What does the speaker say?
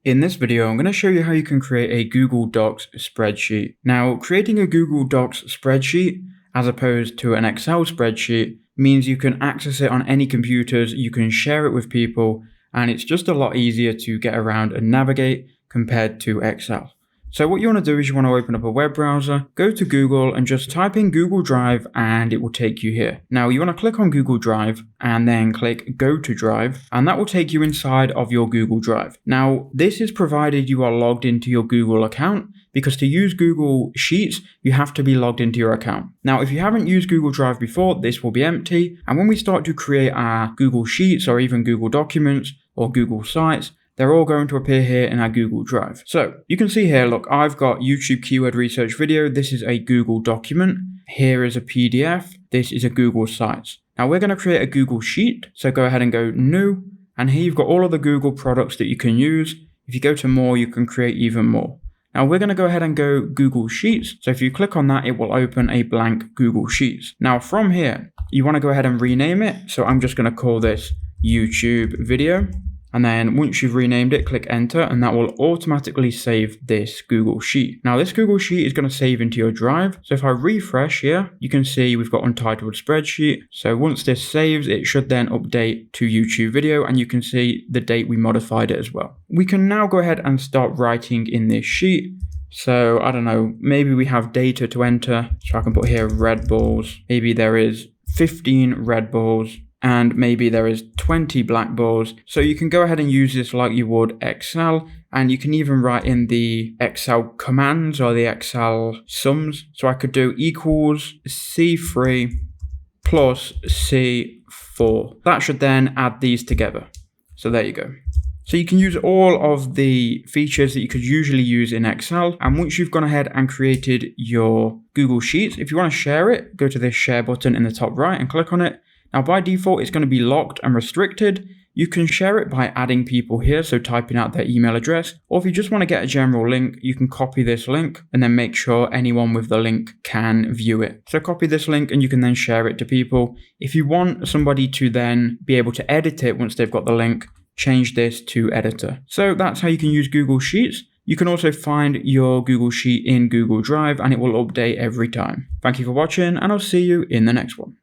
In this video, I'm going to show you how you can create a Google Docs spreadsheet. Now, creating a Google Docs spreadsheet as opposed to an Excel spreadsheet means you can access it on any computers, you can share it with people, and it's just a lot easier to get around and navigate compared to Excel. So what you want to do is you want to open up a web browser, go to Google and just type in Google Drive and it will take you here. Now you want to click on Google Drive and then click Go to Drive and that will take you inside of your Google Drive. Now this is provided you are logged into your Google account, because to use Google Sheets, you have to be logged into your account. Now, if you haven't used Google Drive before, this will be empty. And when we start to create our Google Sheets or even Google Documents or Google Sites, they're all going to appear here in our Google Drive. So you can see here, look, I've got YouTube keyword research video. This is a Google document. Here is a PDF. This is a Google Sites. Now we're going to create a Google Sheet. So go ahead and go New. And here you've got all of the Google products that you can use. If you go to more, you can create even more. Now we're going to go ahead and go Google Sheets. So if you click on that, it will open a blank Google Sheets. Now from here, you want to go ahead and rename it. So I'm just going to call this YouTube video. And then once you've renamed it, click enter and that will automatically save this Google Sheet. Now this Google Sheet is going to save into your drive. So if I refresh here, you can see we've got untitled spreadsheet. So once this saves, it should then update to YouTube video and you can see the date we modified it as well. We can now go ahead and start writing in this sheet. So I don't know, maybe we have data to enter. So I can put here Red Bulls. Maybe there is 15 Red Bulls. And maybe there is 20 black balls. So you can go ahead and use this like you would Excel, and you can even write in the Excel commands or the Excel sums. So I could do equals C3 plus C4. That should then add these together. So there you go. So you can use all of the features that you could usually use in Excel. And once you've gone ahead and created your Google Sheets, if you want to share it, go to this share button in the top right and click on it. Now by default, it's going to be locked and restricted. You can share it by adding people here, so typing out their email address. Or if you just want to get a general link, you can copy this link and then make sure anyone with the link can view it. So copy this link and you can then share it to people. If you want somebody to then be able to edit it once they've got the link, change this to editor. So that's how you can use Google Sheets. You can also find your Google Sheet in Google Drive and it will update every time. Thank you for watching and I'll see you in the next one.